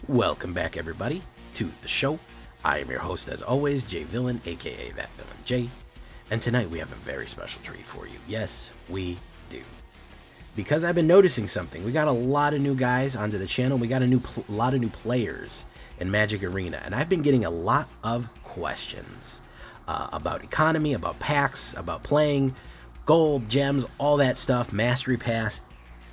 Welcome back, everybody, to the show. I am your host, as always, Jay Villain, aka That Villain Jay, and tonight we have a very special treat for you. Yes, we do. Because I've been noticing something. We got a lot of new guys onto the channel. We got a lot of new players in Magic Arena, and I've been getting a lot of questions about economy, about packs, about playing, gold, gems, all that stuff, Mastery Pass.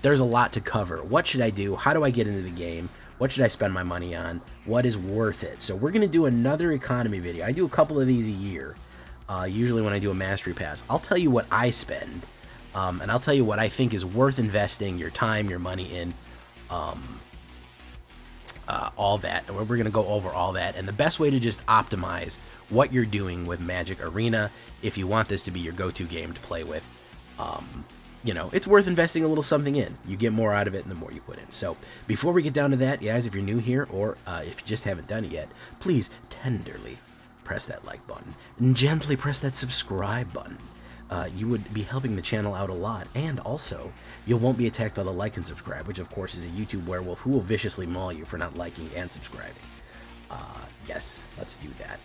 There's a lot to cover. What should I do? How do I get into the game? What should I spend my money on? What is worth it? So we're going to do another economy video. I do a couple of these a year, usually when I do a Mastery Pass. I'll tell you what I spend, and I'll tell you what I think is worth investing your time, your money in, all that. And we're going to go over all that, and the best way to just optimize what you're doing with Magic Arena if you want this to be your go-to game to play with. You know, it's worth investing a little something in. You get more out of it the more you put in. So before we get down to that, guys, if you're new here or if you just haven't done it yet, please tenderly press that like button and gently press that subscribe button. You would be helping the channel out a lot, and also you won't be attacked by the like and subscribe, which of course is a YouTube werewolf who will viciously maul you for not liking and subscribing. Yes, let's do that.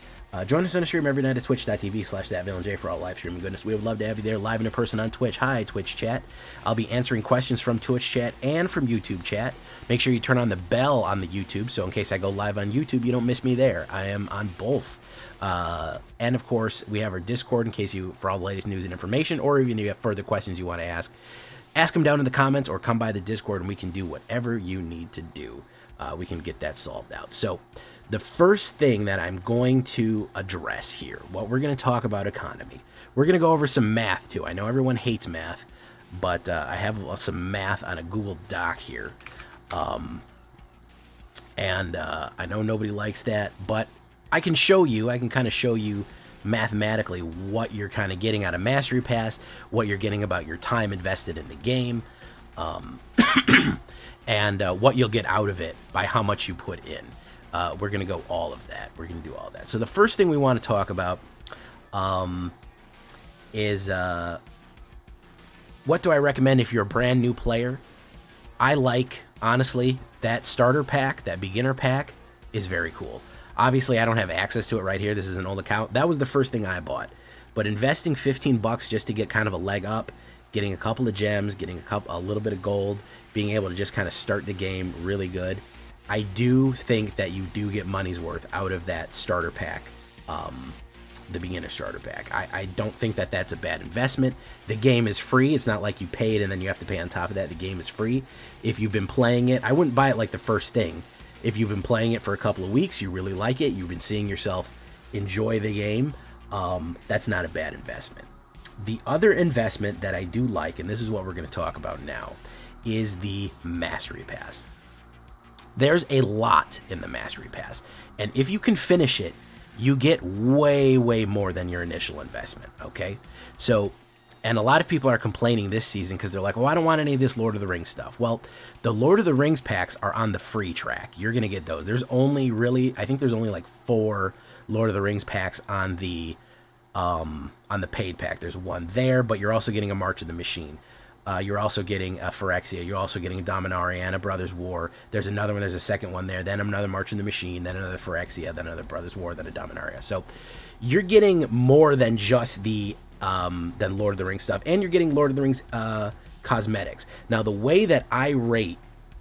Join us on the stream every night at twitch.tv/thatvillainej for all live streaming goodness. We would love to have you there live and in person on Twitch. Hi, Twitch chat. I'll be answering questions from Twitch chat and from YouTube chat. Make sure you turn on the bell on the YouTube, so in case I go live on YouTube, you don't miss me there. I am on both. And of course, we have our Discord in case you, for all the latest news and information, or even if you have further questions you want to ask them down in the comments or come by the Discord and we can do whatever you need to do. We can get that solved out. So the first thing that I'm going to address here, what we're going to talk about economy. We're going to go over some math too. I know everyone hates math, but I have some math on a Google Doc here. And I know nobody likes that, but I can show you, I can kind of show you mathematically what you're kind of getting out of Mastery Pass, what you're getting about your time invested in the game, and what you'll get out of it by how much you put in. We're going to go all of that. We're going to do all that. So the first thing we want to talk about is what do I recommend if you're a brand new player? I like, honestly, that starter pack, that beginner pack is very cool. Obviously, I don't have access to it right here. This is an old account. That was the first thing I bought. But investing 15 bucks just to get kind of a leg up, getting a couple of gems, getting a little bit of gold, being able to just kind of start the game really good. I do think that you do get money's worth out of that starter pack, the beginner starter pack. I don't think that that's a bad investment. The game is free. It's not like you pay it and then you have to pay on top of that. The game is free. If you've been playing it, I wouldn't buy it like the first thing. If you've been playing it for a couple of weeks, you really like it, you've been seeing yourself enjoy the game, that's not a bad investment. The other investment that I do like, and this is what we're going to talk about now, is the Mastery Pass. There's a lot in the Mastery Pass, and if you can finish it, you get way, way more than your initial investment, okay? So, and a lot of people are complaining this season because they're like, well, I don't want any of this Lord of the Rings stuff. Well, the Lord of the Rings packs are on the free track. You're going to get those. There's only really, I think there's only like 4 Lord of the Rings packs on the paid pack. There's one there, but you're also getting a March of the Machine. You're also getting a Phyrexia. You're also getting a Dominaria and a Brothers War. There's another one. There's a second one there. Then another March of the Machine. Then another Phyrexia. Then another Brothers War. Then a Dominaria. So you're getting more than just the than Lord of the Rings stuff, and you're getting Lord of the Rings cosmetics. Now, the way that I rate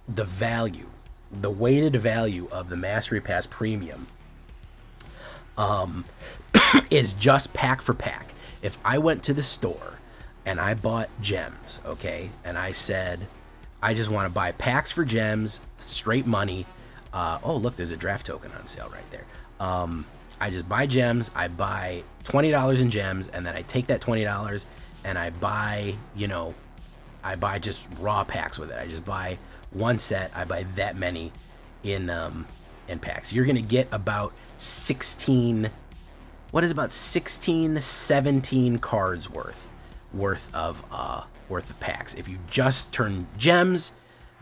the value, the weighted value of the Mastery Pass Premium, is just pack for pack. If I went to the store and I bought gems, okay, and I said, I just want to buy packs for gems, straight money. Oh, look, there's a draft token on sale right there. I just buy gems, I buy $20 in gems, and then I take that $20 and I buy, you know, I buy just raw packs with it. I just buy one set, I buy that many in packs. You're going to get about 16, what is about 16, 17 cards worth of packs. If you just turn gems,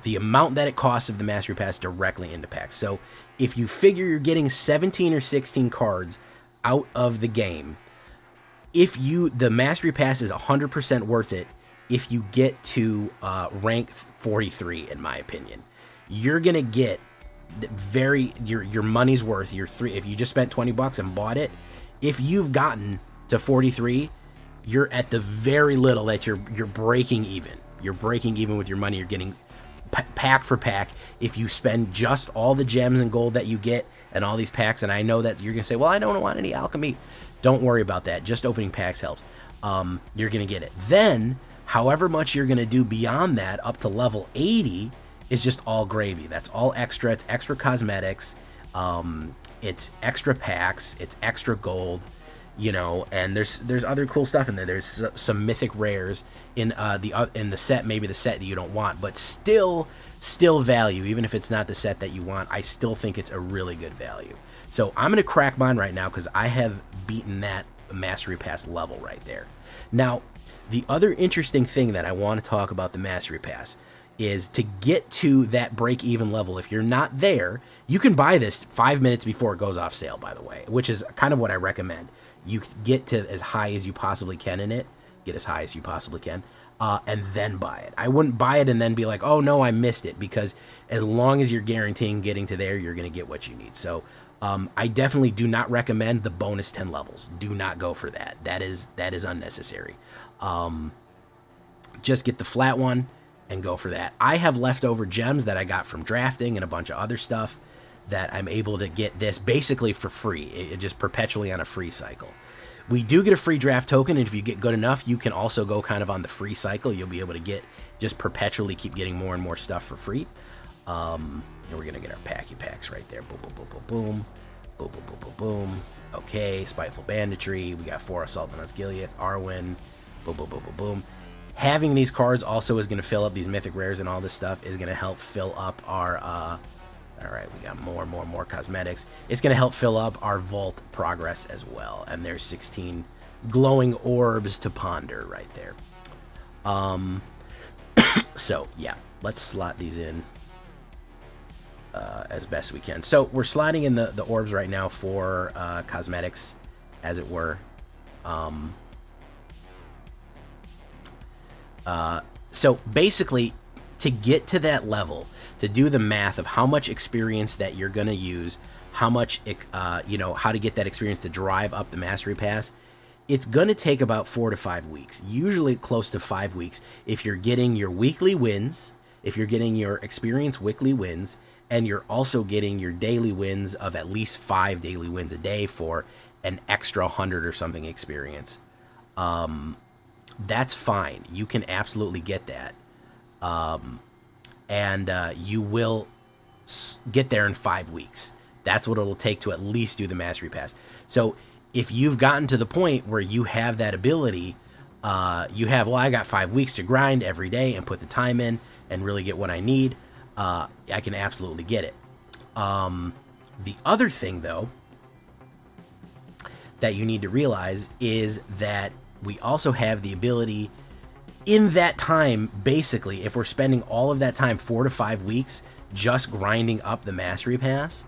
the amount that it costs of the Mastery Pass directly into packs. So if you figure you're getting 17 or 16 cards out of the game, the Mastery Pass is 100% worth it if you get to rank 43, in my opinion. You're going to get your money's worth. If you just spent $20 and bought it, if you've gotten to 43, you're at the very little that you're breaking even. You're breaking even with your money. You're getting pack for pack. If you spend just all the gems and gold that you get and all these packs, and I know that you're gonna say, well, I don't want any alchemy. Don't worry about that. Just opening packs helps. You're gonna get it. Then, however much you're gonna do beyond that, up to level 80, is just all gravy. That's all extra. It's extra cosmetics. It's extra packs. It's extra gold. You know, and there's other cool stuff in there. There's some mythic rares in the set, maybe the set that you don't want, but still value. Even if it's not the set that you want, I still think it's a really good value. So I'm gonna crack mine right now because I have beaten that Mastery Pass level right there. Now, the other interesting thing that I want to talk about the Mastery Pass is to get to that break-even level. If you're not there, you can buy this 5 minutes before it goes off sale, by the way, which is kind of what I recommend. You get to as high as you possibly can in it, get as high as you possibly can, and then buy it. I wouldn't buy it and then be like, oh no, I missed it, because as long as you're guaranteeing getting to there, you're going to get what you need. So I definitely do not recommend the bonus 10 levels. Do not go for that. That is unnecessary. Just get the flat one and go for that. I have leftover gems that I got from drafting and a bunch of other stuff that I'm able to get this basically for free. It just perpetually on a free cycle. We do get a free draft token, and if you get good enough, you can also go kind of on the free cycle. You'll be able to get, just perpetually keep getting more and more stuff for free. And we're gonna get our packy packs right there. Boom, boom, boom, boom, boom. Boom, boom, boom, boom, boom. Okay, Spiteful Banditry. We got 4 Assault on Osgiliath, Arwen. Boom, boom, boom, boom, boom. Having these cards also is going to fill up these mythic rares and all this stuff, is going to help fill up our all right, we got more cosmetics. It's going to help fill up our vault progress as well. And there's 16 glowing orbs to ponder right there. So yeah, let's slot these in as best we can. So we're sliding in the orbs right now for cosmetics, as it were. So basically, to get to that level, to do the math of how much experience that you're going to use, how much, how to get that experience to drive up the Mastery Pass, it's going to take about 4 to 5 weeks, usually close to 5 weeks, if you're getting your weekly wins, if you're getting your experience weekly wins, and you're also getting your daily wins of at least 5 daily wins a day for an extra 100 or something experience. That's fine. You can absolutely get that. And you will get there in 5 weeks. That's what it'll take to at least do the Mastery Pass. So if you've gotten to the point where you have that ability, I got 5 weeks to grind every day and put the time in and really get what I need, I can absolutely get it. The other thing, though, that you need to realize is that we also have the ability in that time, basically, if we're spending all of that time, 4 to 5 weeks, just grinding up the Mastery Pass,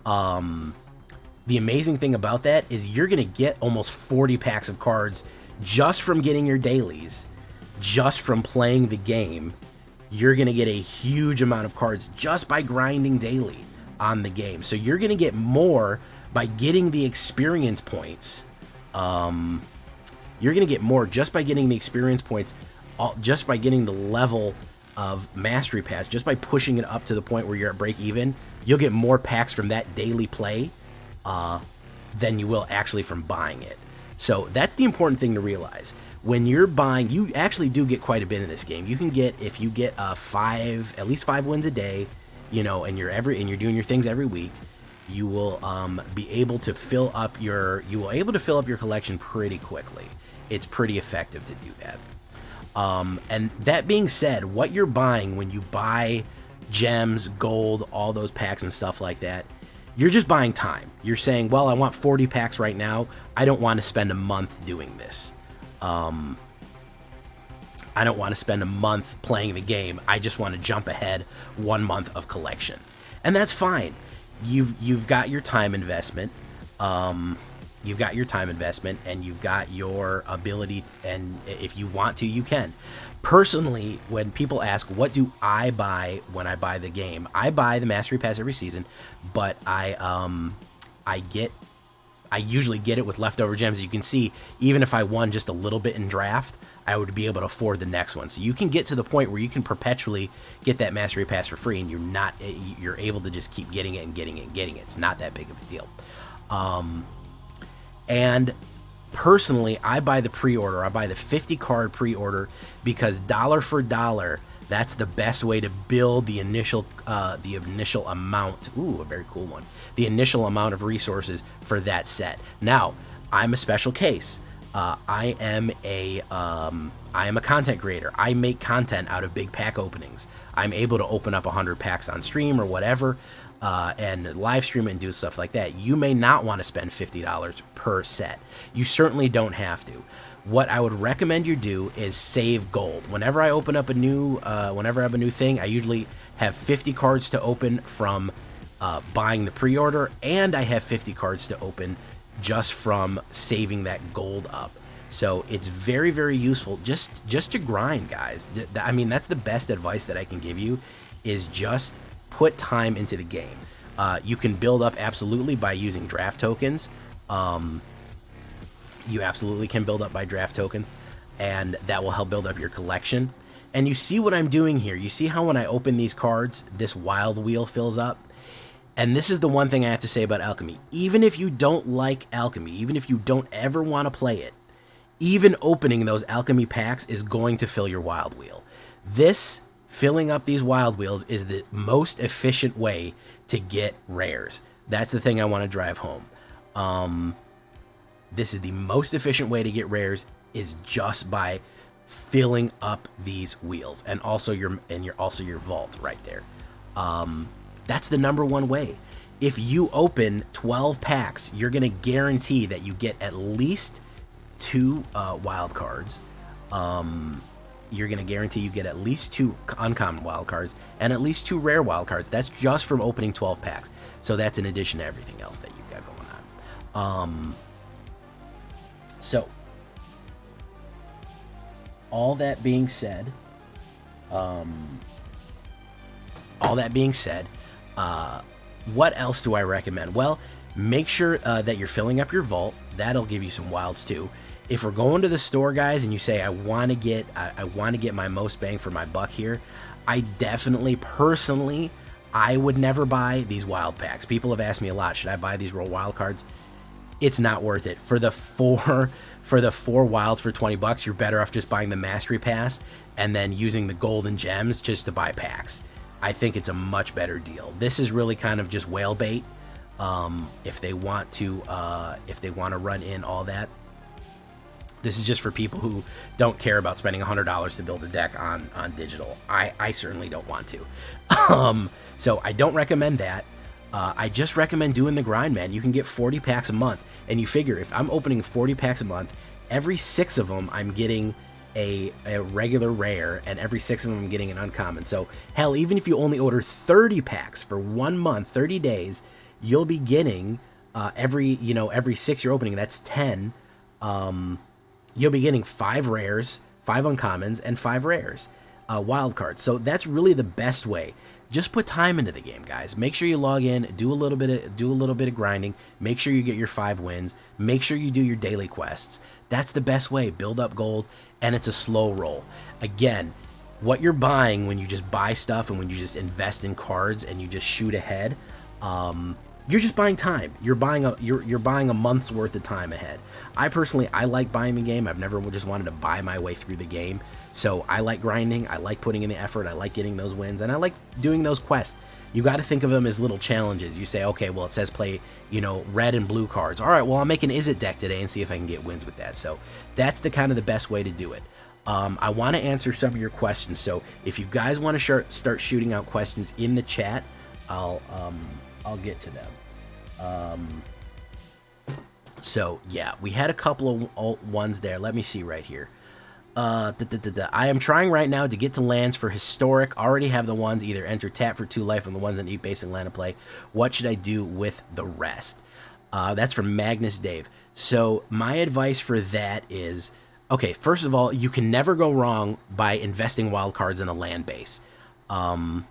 the amazing thing about that is you're going to get almost 40 packs of cards just from getting your dailies, just from playing the game. You're going to get a huge amount of cards just by grinding daily on the game. So you're going to get more by getting the experience points. You're going to get more just by getting the experience points, just by getting the level of Mastery Pass, just by pushing it up to the point where you're at break even. You'll get more packs from that daily play than you will actually from buying it. So that's the important thing to realize. When you're buying, you actually do get quite a bit in this game. You can get, if you get at least 5 wins a day, and you're doing your things every week, you will be able to fill up your collection pretty quickly. It's pretty effective to do that. And that being said, what you're buying when you buy gems, gold, all those packs and stuff like that, you're just buying time. You're saying, well, I want 40 packs right now. I don't want to spend a month doing this. I don't want to spend a month playing the game. I just want to jump ahead 1 month of collection. And that's fine. You've got your time investment. you've got your time investment, and you've got your ability, and if you want to, you can. Personally, when people ask what do I buy when I buy the game, I buy the Mastery Pass every season, but I usually get it with leftover gems. You can see, even if I won just a little bit in draft, I would be able to afford the next one. So you can get to the point where you can perpetually get that Mastery Pass for free, and you're able to just keep getting it and getting it and getting it. It's not that big of a deal. And personally, I buy the pre-order. I buy the 50 card pre-order because dollar for dollar, that's the best way to build the initial amount. Ooh, a very cool one. The initial amount of resources for that set. Now, I'm a special case. I am a content creator. I make content out of big pack openings. I'm able to open up 100 packs on stream or whatever, and live stream it and do stuff like that. You may not want to spend $50 per set. You certainly don't have to. What I would recommend you do is save gold. Whenever I open up a new, whenever I have a new thing, I usually have 50 cards to open from buying the pre-order, and I have 50 cards to open just from saving that gold up. So it's very, very useful just to grind, guys. I mean, that's the best advice that I can give you, is just put time into the game. You can build up absolutely by using draft tokens. You absolutely can build up by draft tokens, and that will help build up your collection. And you see what I'm doing here. You see how when I open these cards, this wild wheel fills up? And this is the one thing I have to say about alchemy. Even if you don't like alchemy, even if you don't ever want to play it, even opening those alchemy packs is going to fill your wild wheel. This, filling up these wild wheels, is the most efficient way to get rares. That's the thing I want to drive home. This is the most efficient way to get rares, is just by filling up these wheels, and also your vault right there. That's the number one way. If you open 12 packs, you're gonna guarantee that you get at least 2 wild cards. You're gonna guarantee you get at least 2 uncommon wild cards and at least 2 rare wild cards. That's just from opening 12 packs. So that's in addition to everything else that you've got going on. So, all that being said, what else do I recommend? Well, make sure that you're filling up your vault. That'll give you some wilds too. If we're going to the store, guys, and you say I want to get my most bang for my buck here, I definitely, personally, I would never buy these wild packs. People have asked me a lot, should I buy these roll wild cards? It's not worth it. For the four wilds for $20, you're better off just buying the Mastery Pass and then using the gold and gems just to buy packs. I think it's a much better deal. This is really kind of just whale bait. If they want to run in all that. This is just for people who don't care about spending $100 to build a deck on digital. I certainly don't want to. So I don't recommend that. I just recommend doing the grind, man. You can get 40 packs a month, and you figure if I'm opening 40 packs a month, every 6 of them I'm getting a regular rare, and every 6 of them I'm getting an uncommon. So hell, even if you only order 30 packs for 1 month, 30 days, you'll be getting every 6 you're opening, that's 10. You'll be getting 5 rares, 5 uncommons, and 5 rares, wild cards. So that's really the best way. Just put time into the game, guys. Make sure you log in, do a little bit of grinding. Make sure you get your 5 wins. Make sure you do your daily quests. That's the best way. Build up gold, and it's a slow roll. Again, what you're buying when you just buy stuff and when you just invest in cards and you just shoot ahead, you're just buying time. You're buying a month's worth of time ahead. I like buying the game. I've never just wanted to buy my way through the game. So I like grinding. I like putting in the effort. I like getting those wins, and I like doing those quests. You got to think of them as little challenges. You say, okay, well, it says play, red and blue cards. All right, well, I'll make an Is It deck today and see if I can get wins with that. So that's the best way to do it. I want to answer some of your questions. So if you guys want to start shooting out questions in the chat, I'll get to them. So yeah, we had a couple of ones there. Let me see right here. I am trying right now to get to lands for historic. Already have the ones, either enter tap for 2 life and the ones that need basic land to play. What should I do with the rest? That's from Magnus Dave. So my advice for that is, okay, first of all, you can never go wrong by investing wild cards in a land base. You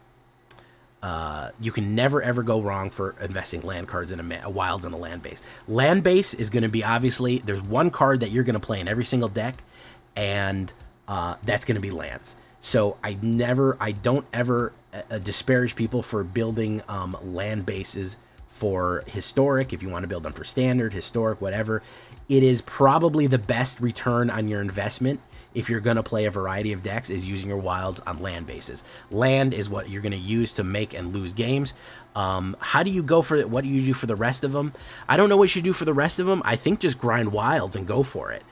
can never ever go wrong for investing land cards in a wilds in a land base. Land base is going to be, obviously, there's one card that you're going to play in every single deck, and that's going to be lands. So I don't ever disparage people for building land bases for historic. If you want to build them for standard, historic, whatever, it is probably the best return on your investment if you're going to play a variety of decks, is using your wilds on land bases. Land is what you're going to use to make and lose games. How do you go for it? What do you do for the rest of them? I don't know what you should do for the rest of them. I think just grind wilds and go for it.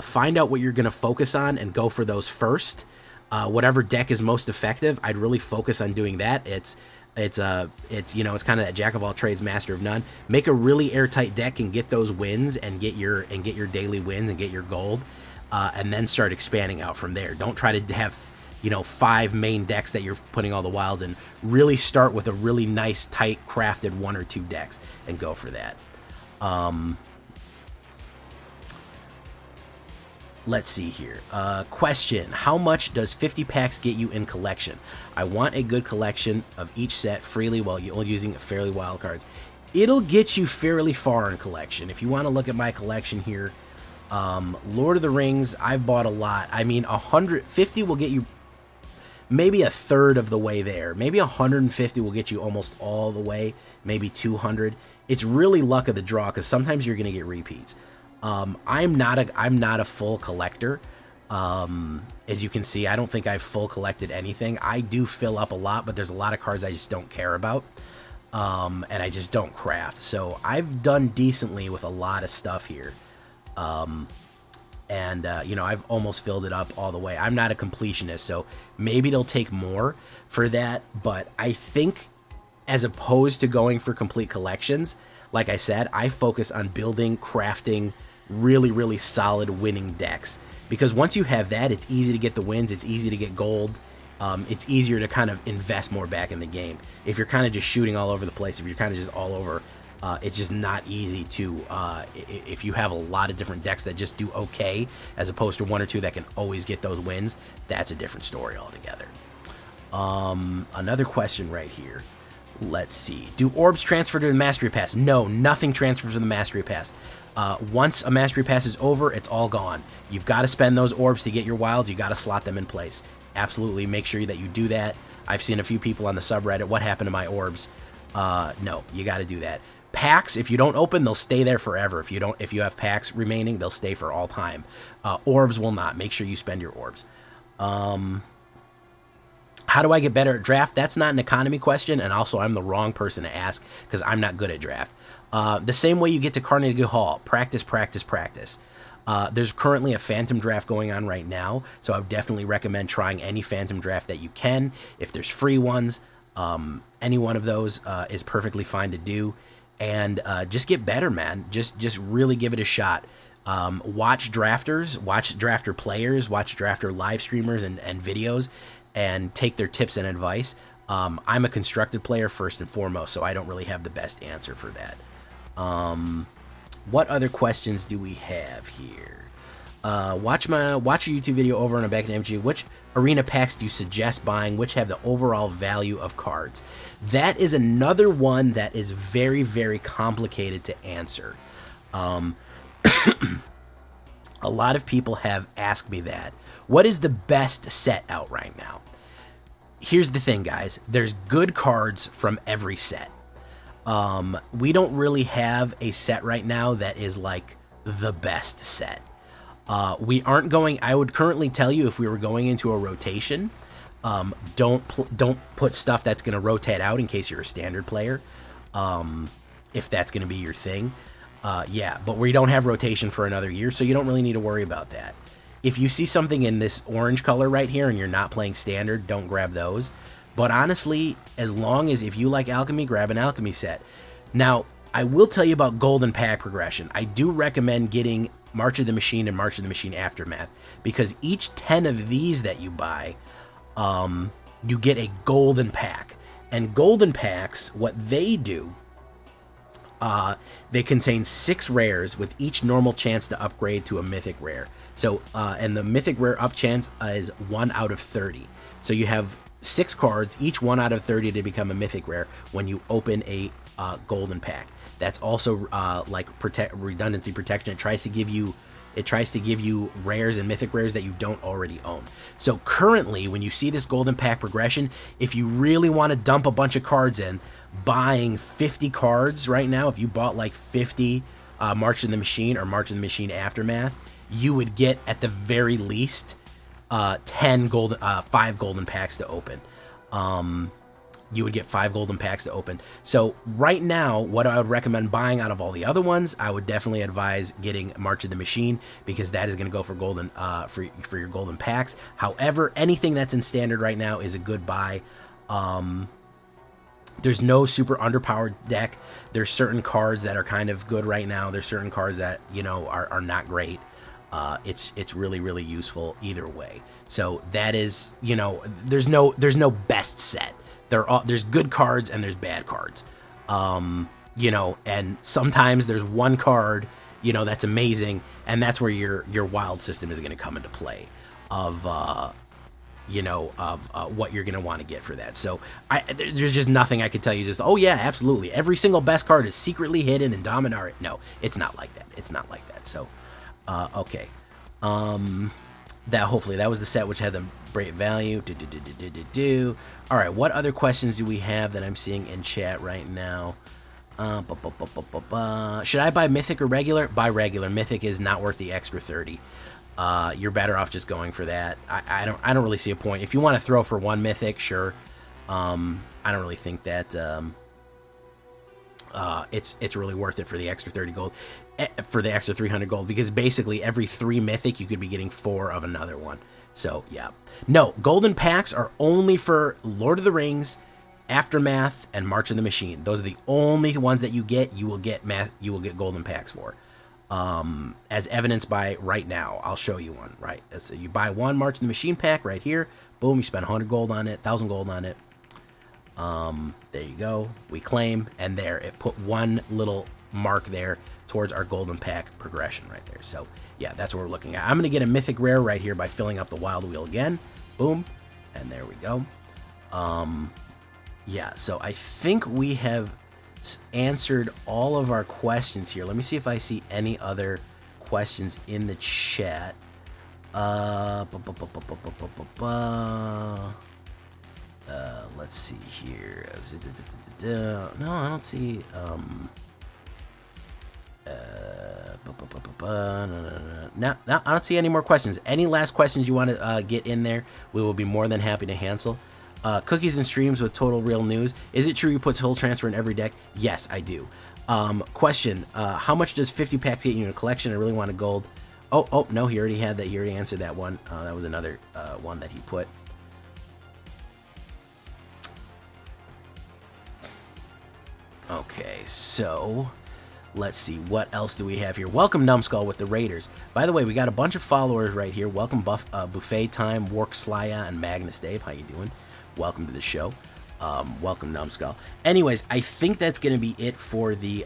Find out what you're going to focus on and go for those first. Whatever deck is most effective, I'd really focus on doing that. It's you know, it's kind of that jack of all trades, master of none. Make a really airtight deck and get those wins and get your daily wins and get your gold, and then start expanding out from there. Don't try to have, you know, 5 main decks that you're putting all the wilds in. Really start with a really nice, tight, crafted 1 or 2 decks and go for that. Let's see here. Question: how much does 50 packs get you in collection? I want a good collection of each set freely while you're using fairly wild cards. It'll get you fairly far in collection. If you want to look at my collection here, Lord of the Rings, I've bought a lot. I mean, 150 will get you maybe a third of the way there. Maybe 150 will get you almost all the way. Maybe 200. It's really luck of the draw, because sometimes you're going to get repeats. I'm not a full collector. As you can see, I don't think I've full collected anything. I do fill up a lot, but there's a lot of cards I just don't care about. And I just don't craft. So I've done decently with a lot of stuff here. You know, I've almost filled it up all the way. I'm not a completionist, so maybe it'll take more for that. But I think, as opposed to going for complete collections, like I said, I focus on building, crafting really, really solid winning decks. Because once you have that, it's easy to get the wins, it's easy to get gold, it's easier to kind of invest more back in the game. If you're kind of just shooting all over the place, if you're kind of just all over, it's just not easy to, if you have a lot of different decks that just do okay, as opposed to 1 or 2 that can always get those wins, that's a different story altogether. Another question right here. Let's see. Do orbs transfer to the Mastery Pass? No, nothing transfers to the Mastery Pass. Once a Mastery Pass is over, it's all gone. You've got to spend those orbs to get your wilds. You got to slot them in place. Absolutely make sure that you do that. I've seen a few people on the subreddit, what happened to my orbs? No, you got to do that. Packs, if you don't open, they'll stay there forever. If you have packs remaining, they'll stay for all time. Orbs will not. Make sure you spend your orbs. How do I get better at draft? That's not an economy question, and also I'm the wrong person to ask because I'm not good at draft. The same way you get to Carnegie Hall, practice, practice, practice. There's currently a Phantom draft going on right now, so I would definitely recommend trying any Phantom draft that you can. If there's free ones, any one of those is perfectly fine to do. And just get better, man. Just really give it a shot. Watch drafters, watch drafter players, watch drafter live streamers and videos, and take their tips and advice. I'm a constructed player first and foremost, so I don't really have the best answer for that. What other questions do we have here? Watch a YouTube video over on a back in MG. Which arena packs do you suggest buying? Which have the overall value of cards? That is another one that is very, very complicated to answer. A lot of people have asked me that. What is the best set out right now? Here's the thing, guys. There's good cards from every set. We don't really have a set right now that is like the best set. We aren't going. I would currently tell you, if we were going into a rotation, don't put stuff that's going to rotate out in case you're a standard player. If that's going to be your thing, yeah. But we don't have rotation for another year, so you don't really need to worry about that. If you see something in this orange color right here and you're not playing standard, don't grab those. But honestly, as long as if you like alchemy, grab an alchemy set. Now, I will tell you about golden pack progression. I do recommend getting March of the Machine and March of the Machine Aftermath, because each 10 of these that you buy, you get a golden pack. And golden packs, what they do They contain 6 rares with each normal chance to upgrade to a mythic rare. So, and the mythic rare up chance is 1 out of 30. So you have 6 cards, each 1 out of 30 to become a mythic rare when you open a golden pack. That's also like redundancy protection. It tries to give you rares and mythic rares that you don't already own. So currently, when you see this golden pack progression, if you really want to dump a bunch of cards in, buying 50 cards right now, if you bought like 50 March of the Machine or March of the Machine Aftermath, you would get at the very least 5 golden packs to open. You would get 5 golden packs to open. So right now, what I would recommend buying out of all the other ones, I would definitely advise getting March of the Machine, because that is going to go for golden for your golden packs. However, anything that's in standard right now is a good buy. There's no super underpowered deck. There's certain cards that are kind of good right now. There's certain cards that, you know, are not great. It's really, really useful either way. So that is, you know, there's no best set. There's good cards and there's bad cards. You know, and sometimes there's one card, you know, that's amazing, and that's where your wild system is going to come into play of what you're going to want to get for that. So there's just nothing I could tell you just, oh yeah, absolutely, every single best card is secretly hidden in Dominaria. No, it's not like that. It's not like that. So, okay. Hopefully that was the set which had the great value. All right, what other questions do we have that I'm seeing in chat right now? Should I buy Mythic or regular? Buy regular. Mythic is not worth the extra 30. You're better off just going for that. I don't really see a point. If you want to throw for 1 Mythic, sure. I don't really think that it's really worth it for the extra 30 gold, for the extra 300 gold, because basically every 3 Mythic you could be getting 4 of another one. So yeah, no, golden packs are only for Lord of the Rings, Aftermath, and March of the Machine. Those are the only ones that you will get golden packs for. As evidenced by right now, I'll show you one. Right, so you buy 1 March of the Machine pack right here. Boom, you spend 100 gold on it, 1,000 gold on it. There you go. We claim, and there it put 1 little mark there towards our golden pack progression right there. So yeah, that's what we're looking at. I'm gonna get a mythic rare right here by filling up the wild wheel again. Boom, and there we go. Yeah, so I think we have answered all of our questions here. Let me see if I see any other questions in the chat. Let's see here. No, I don't see. No, I don't see any more questions. Any last questions you want to get in there, we will be more than happy to handle. Cookies and streams with total real news. Is it true you put soul transfer in every deck? Yes, I do. Question, how much does 50 packs get you in a collection? I really want a gold. Oh, no, he already had that. He already answered that one. That was another one that he put. Okay, so let's see. What else do we have here? Welcome, Numbskull, with the Raiders. By the way, we got a bunch of followers right here. Welcome, Buffet Time, Work Slya, and Magnus Dave. How you doing? Welcome to the show. Welcome, Numbskull. Anyways, I think that's going to be it for the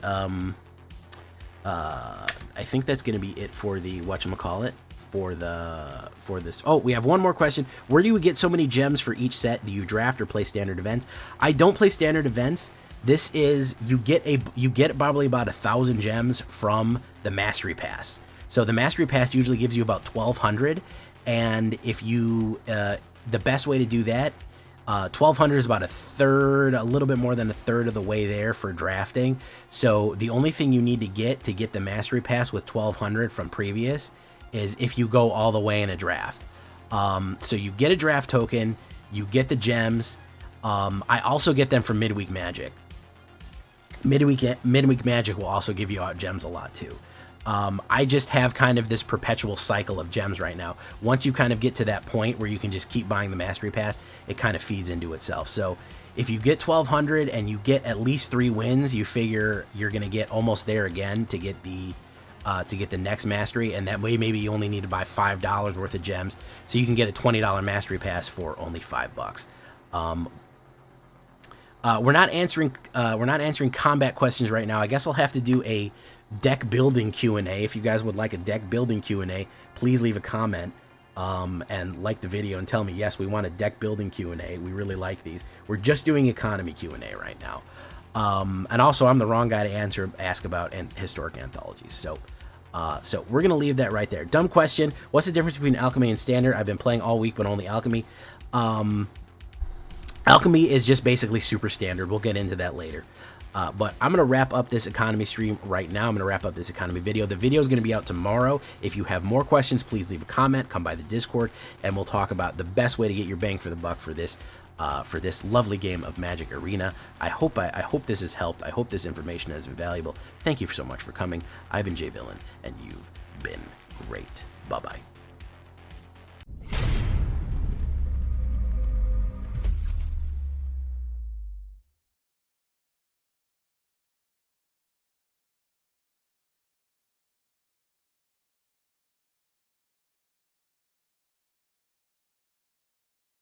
whatchamacallit, for this. Oh, we have one more question. Where do you get so many gems for each set? Do you draft or play standard events? I don't play standard events. This is, you get probably about 1,000 gems from the Mastery Pass. So the Mastery Pass usually gives you about 1,200, and if you the best way to do that, 1,200 is about a little bit more than a third of the way there for drafting. So the only thing you need to get the Mastery Pass with 1,200 from previous is if you go all the way in a draft. So you get a draft token, you get the gems. I also get them from Midweek Magic. Midweek Magic will also give you out gems a lot too. I just have kind of this perpetual cycle of gems right now. Once you kind of get to that point where you can just keep buying the Mastery Pass, it kind of feeds into itself. So if you get 1,200 and you get at least 3 wins, you figure you're going to get almost there again to get the next Mastery, and that way maybe you only need to buy $5 worth of gems, so you can get a $20 Mastery Pass for only $5. We're not answering combat questions right now. I guess I'll have to do a deck building Q&A. If you guys would like a deck building Q&A, please leave a comment and like the video and tell me, yes, we want a deck building Q&A. We really like these. We're just doing economy Q&A right now. And also, I'm the wrong guy to ask about historic anthologies. So we're going to leave that right there. Dumb question. What's the difference between alchemy and standard? I've been playing all week, but only alchemy. Alchemy is just basically super standard. We'll get into that later. But I'm going to wrap up this economy stream right now. I'm going to wrap up this economy video. The video is going to be out tomorrow. If you have more questions, please leave a comment, come by the Discord, and we'll talk about the best way to get your bang for the buck for this lovely game of Magic Arena. I hope this has helped. I hope this information has been valuable. Thank you so much for coming. I've been Jay Villain, and you've been great. Bye-bye.